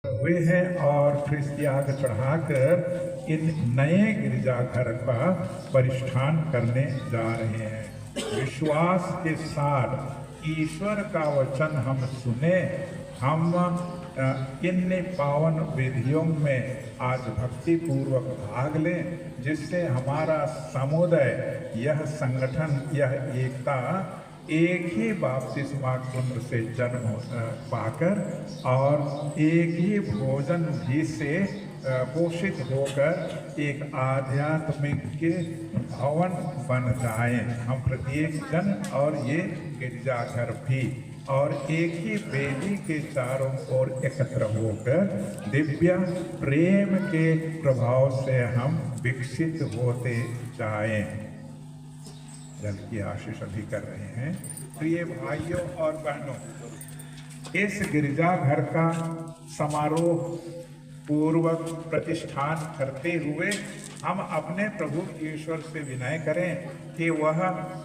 हुए हैं और ख्रिस्त याग चढ़ाकर इन नए गिरजाघर का परिष्ठान करने जा रहे हैं। विश्वास के साथ ईश्वर का वचन हम सुने, हम इन पावन विधियों में आज भक्ति पूर्वक भाग लें, जिससे हमारा समुदाय, यह संगठन, यह एकता एक ही बपतिस्मा कुंड से जन्म पाकर और एक ही भोजन भी से पोषित होकर एक आध्यात्मिक के भवन बन जाएं। हम प्रत्येक जन और ये गिरजाघर भी और एक ही वेदी के चारों ओर एकत्र होकर दिव्य प्रेम के प्रभाव से हम विकसित होते जाएं। जल की आशीष अभी कर रहे हैं। प्रिय भाइयों और बहनों, इस गिरजाघर का समारोह पूर्वक प्रतिष्ठान करते हुए हम अपने प्रभु ईश्वर से विनय करें कि वह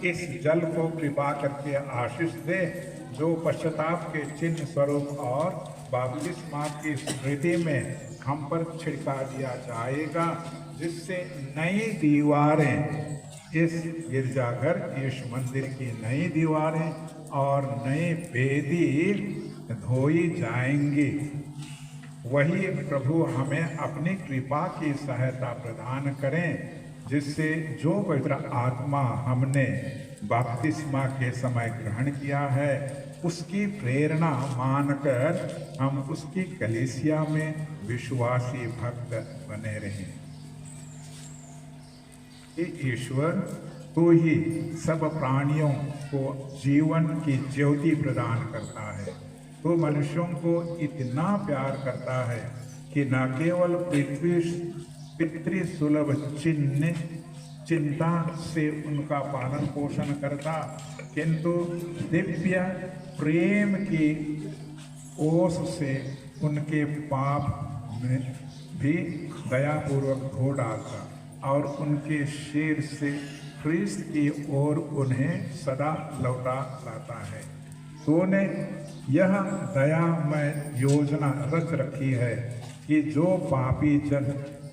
इस जल को कृपा करके आशीष दे, जो पश्चाताप के चिन्ह स्वरूप और बपतिस्मा की स्मृति में हम पर छिड़का दिया जाएगा, जिससे नई दीवारें, इस गिरजाघर, इस मंदिर की नई दीवारें और नई वेदी धोई जाएंगी। वही प्रभु हमें अपनी कृपा की सहायता प्रदान करें, जिससे जो पवित्र आत्मा हमने बपतिस्मा के समय ग्रहण किया है, उसकी प्रेरणा मानकर हम उसकी कलीसिया में विश्वासी भक्त बने रहें। ईश्वर तो ही सब प्राणियों को जीवन की ज्योति प्रदान करता है, तो मनुष्यों को इतना प्यार करता है कि न केवल पृथ्वी पितृसुलभ चिंता से उनका पालन पोषण करता, किंतु दिव्य प्रेम की ओस से उनके पाप में भी दयापूर्वक धो डालता और उनके शीर से ख्रिस्त की ओर उन्हें सदा लौटा लाता है। तो ने यह दयामय योजना रच रखी है कि जो पापी जन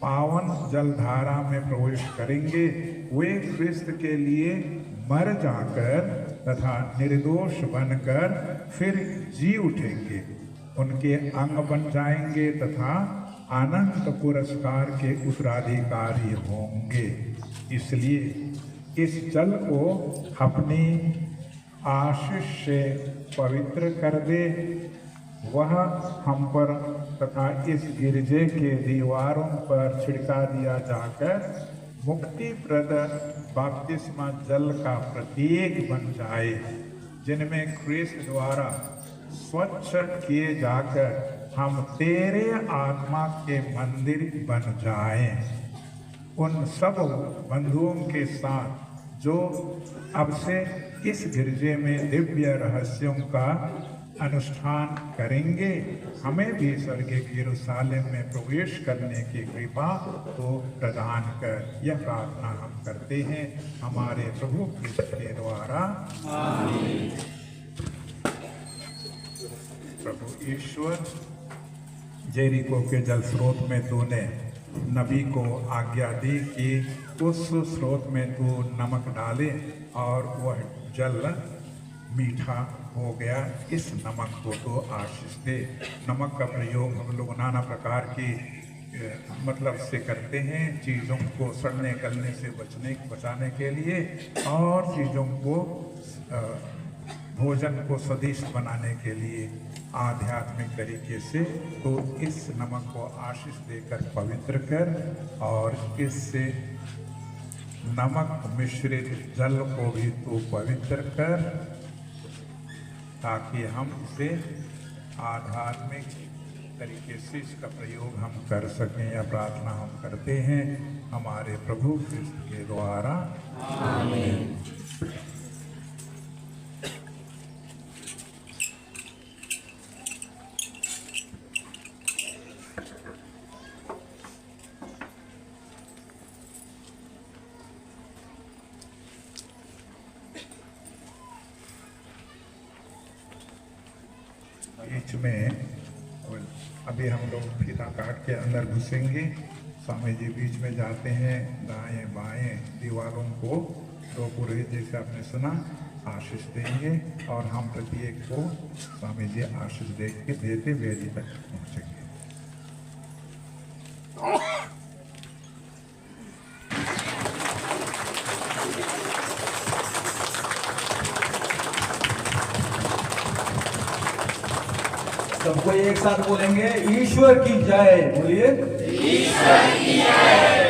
पावन जलधारा में प्रवेश करेंगे, वे ख्रिस्त के लिए मर जाकर तथा निर्दोष बनकर फिर जी उठेंगे, उनके अंग बन जाएंगे तथा अनंत पुरस्कार के उत्तराधिकारी होंगे। इसलिए इस जल को अपनी आशीष से पवित्र कर दे। वह हम पर तथा इस गिरजे के दीवारों पर छिड़का दिया जाकर मुक्तिप्रद बपतिस्मा जल का प्रतीक बन जाए, जिनमें ख्रिस्त द्वारा स्वच्छ किए जाकर हम तेरे आत्मा के मंदिर बन जाएं। उन सब बंधुओं के साथ जो अब से इस गिरजे में दिव्य रहस्यों का अनुष्ठान करेंगे, हमें भी स्वर्गीय यरूशलेम में प्रवेश करने की कृपा को प्रदान कर। यह प्रार्थना हम करते हैं हमारे प्रभु क्रिस्त के द्वारा। आमीन। प्रभु ईश्वर, जेरिको के जल स्रोत में तूने नबी को आज्ञा दी कि उस स्रोत में तू नमक डाले और वह जल मीठा हो गया। इस नमक को तो आशीष दे। नमक का प्रयोग हम लोग नाना प्रकार की मतलब से करते हैं, चीज़ों को सड़ने गलने से बचाने के लिए और चीज़ों को भोजन को स्वादिष्ट बनाने के लिए आध्यात्मिक तरीके से। तो इस नमक को आशीष देकर पवित्र कर और इससे नमक मिश्रित जल को भी तू पवित्र कर, ताकि हम इसे आध्यात्मिक तरीके से इसका प्रयोग हम कर सकें। यह प्रार्थना हम करते हैं हमारे प्रभु क्रिस्त के द्वारा। आमीन। बीच में अभी हम लोग फीता काट के अंदर घुसेंगे। स्वामी जी बीच में जाते हैं, दाएं बाएं दीवारों को दो पुरोहित जैसे आपने सुना आशीष देंगे और हम प्रत्येक को स्वामी जी आशीष देते वेदी तक पहुंचेंगे। सबको एक साथ बोलेंगे ईश्वर की जय। बोलिए ईश्वर की जय।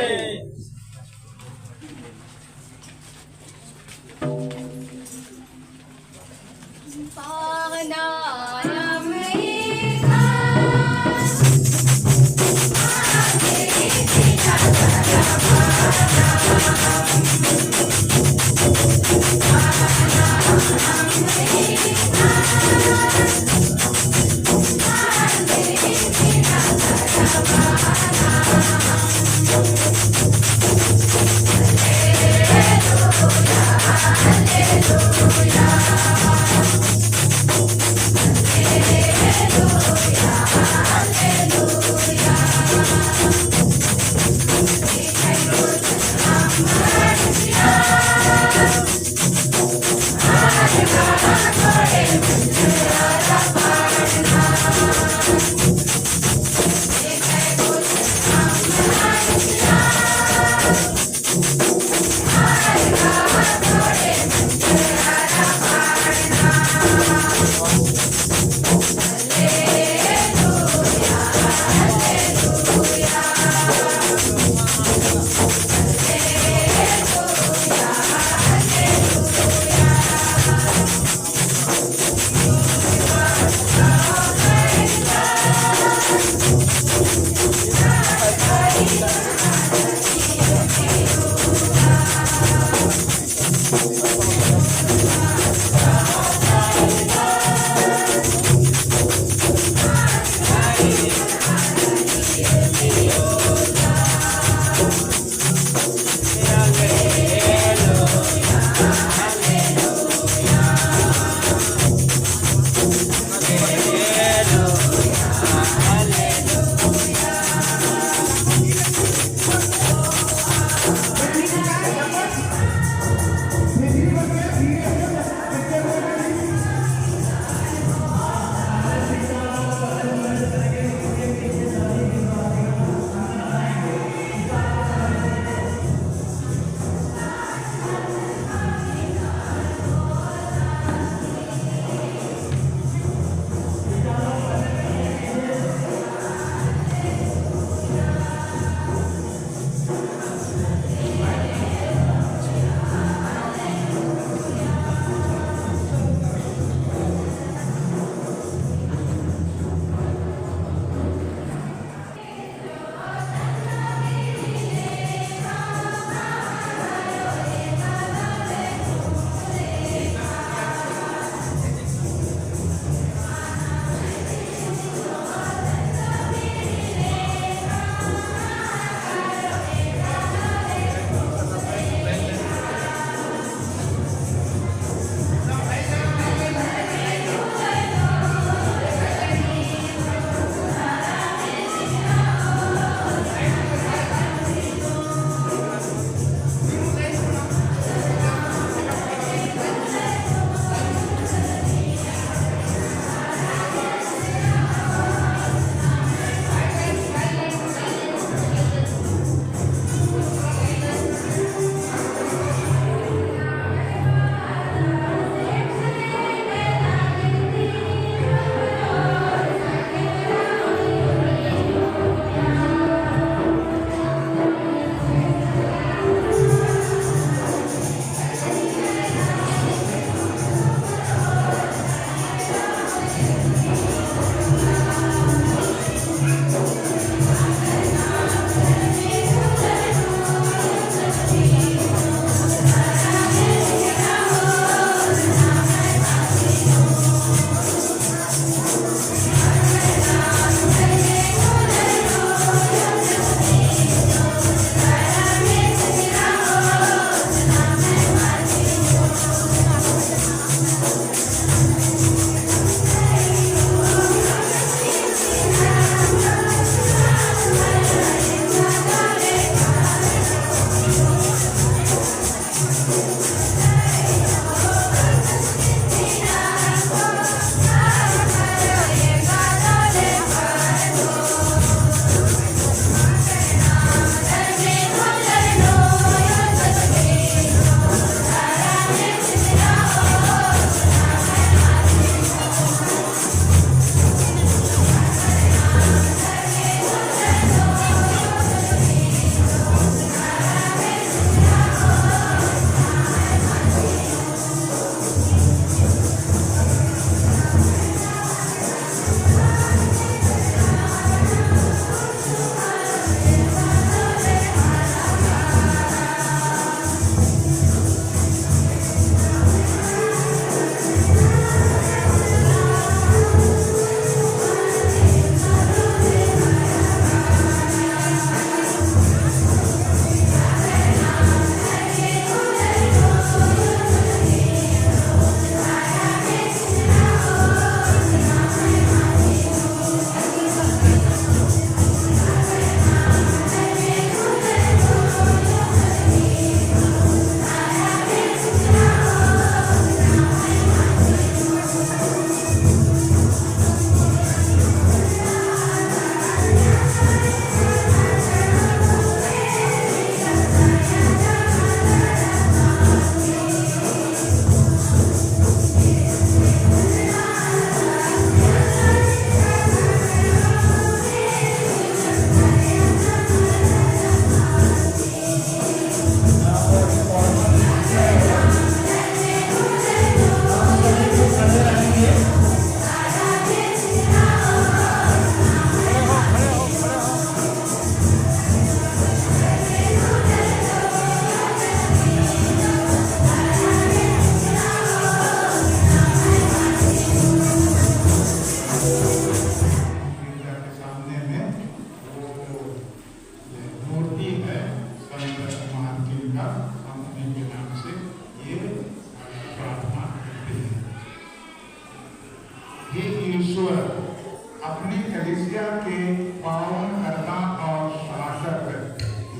के पावन करता और शासक,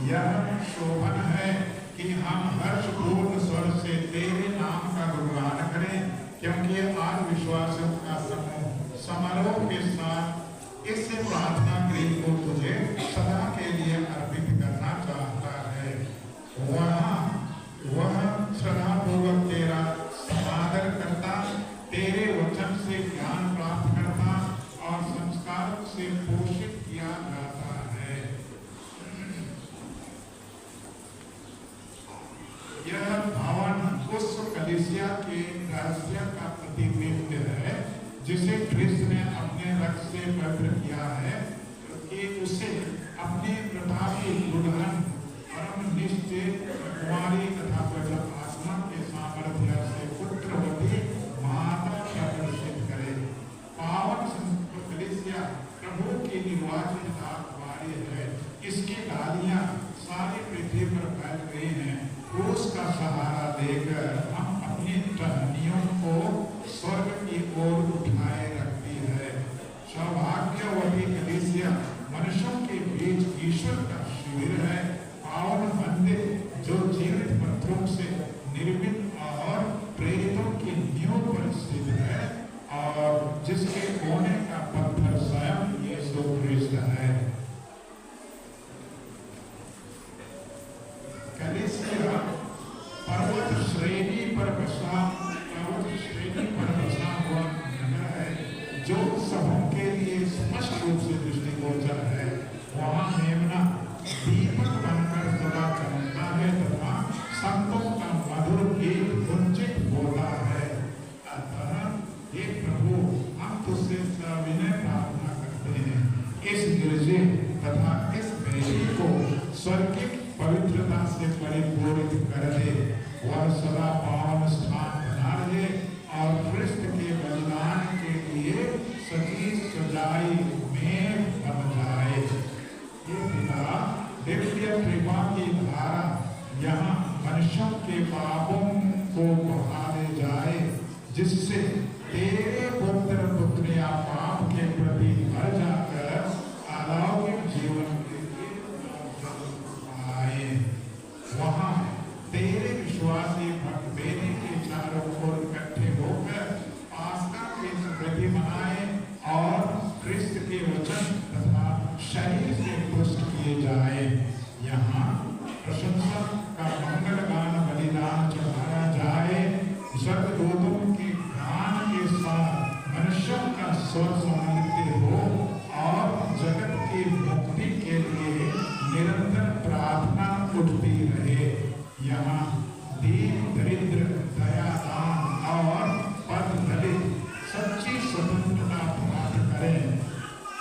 यह शोभन है कि हम हर्षपूर्ण स्वर से तेरे नाम का गुणगान करें, क्योंकि आज विश्वासियों का समूह समारोह के साथ इस प्रार्थना गीत को तुझे सदा के लिए अर्पित करना चाहता है। वह श्रद्धापूर्वक तेरा समादर करता, तेरे वचन से ज्ञान प्राप्त करता और संस्कार से पोषित किया जाता है। यह भवन उस कलीसिया के रहस्य का प्रतिबिंब है जिसे ख्रिस्त ने अपने रक्त से पवित्र किया है, कि उसे अपने प्रताप की दुल्हन परमनिष्ठ कुमारी तथा पवित्र आत्मा के सामर्थ्य से पुत्रवती माता प्रदर्शित करे। पावन कलीसिया प्रभु की निर्वाचित दाखवारी है, इसकी डालियां सारी पृथ्वी पर फैल गई हैं। क्रूस का सहारा देकर हम अपनी टहनियों को स्वर्ग की ओर उठाए रखती है। सौभाग्यवती कलीसिया मनुष्यों के बीच ईश्वर का शिविर है, पावन मंदिर जो जीवित पत्थरों से निर्मित और प्रेरितों की नींव पर स्थित है और जिसके कोने का पत्थर स्वयं यीशु ख्रिस्त है। कलीसिया पर्वत श्रेणी पर बसा हुआ नगर है, जो सबों के लिए स्पष्ट रूप से दृष्टिगोचर है। वहाँ मेमना दीपक बनकर सदा चमकता है तथा संतों का मधुर गीत गुंजित होता है। अतः हे प्रभु, हम तुझसे सविनय प्रार्थना करते हैं, इस गिरजे तथा इस बेदी को स्वर्गिक पवित्रता से परिपूरित कर दे। वह सदा पावन स्थान बना रहे और ख्रिस्त के बलिदान के लिए सजी सजाई में बन जाए। ये पिता, दिव्य कृपा की धारा यहाँ मनुष्यों के पापों को बहा ले जाए, जिससे तेरे पुत्र पुत्रियां पाप के प्रति मर जाकर अलौकिक जीवन के लिए आए। वहाँ तेरे विश्वासी भक्त बेदी के चारों ओर इकट्ठे होकर पास्का की स्मृति मनाए और ख्रिस्त के वचन तथा शरीर से पुष्ट किए जाए। यहाँ प्रशंसा का मंगल गान बलिदान चढ़ाया जाए। स्वर्गदूतों के गान के साथ मनुष्यों का स्वर सम्मिलित हो और जगत की मुक्ति के लिए निरंतर प्रार्थना उठती रहे। यहाँ दीन दरिद्र दयादान और पद दलित सच्ची स्वतंत्रता प्राप्त करें।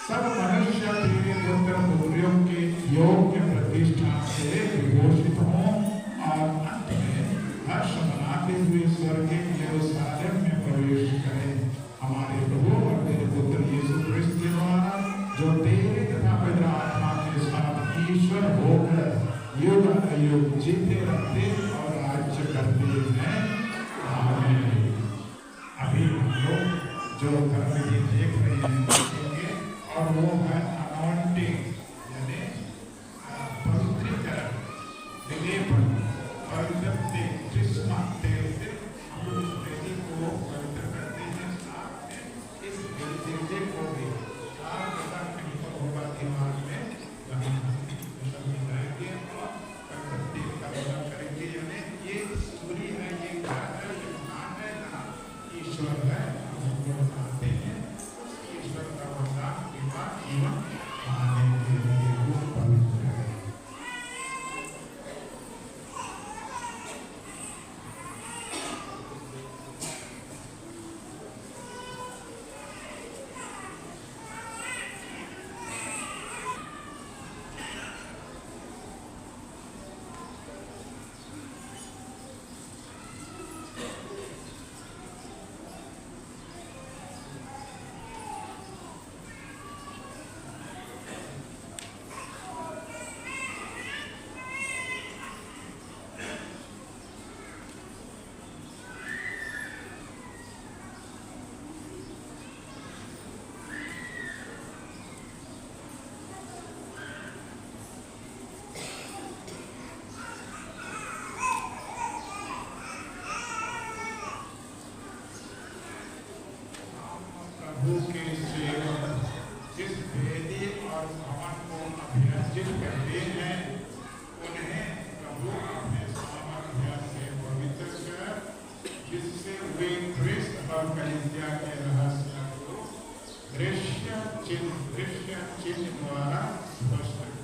सब मनुष्य तेरे पुत्र पुत्रियों के योग्य प्रतिष्ठा से विभूषित हों और अंत में हर्ष मनाते हुए स्वर्गीय यरूशलेम में प्रवेश करें। हमारे प्रभु और तेरे पुत्र यीशु ख्रिस्त के द्वारा, जो तेरे तथा पवित्र आत्मा के साथ ईश्वर होकर युग युग जीते रहते और राज्य करते हैं। आमीन। अभी हम लोग जो कर्मविधि देख रहे हैं देखेंगे, और वो है अनॉइंटिंग, यानी पवित्रीकरण, विलेपन, पवित्रते, कृष्णा तेल से हम उस वेदी को पवित्र करते हैं। साथ में इस वेदी को भी सारा पता कहीं पर होगा दिमाग में, करेंगे। यानी ये सूर्य है, ये घर है, ये मकान है, जहाँ ईश्वर है, हम बनाते हैं। ईश्वर का वरदान जीवन पाने के लिए कहते हैं उन्हें प्रभु अपने सामर्थ्य से पवित्र कर, जिससे वे ख्रिस्त और कलीसिया के रहस्य को दृश्य चिन्ह द्वारा स्पष्ट करें।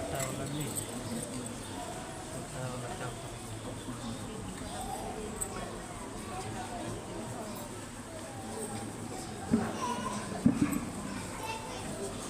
Está hablando.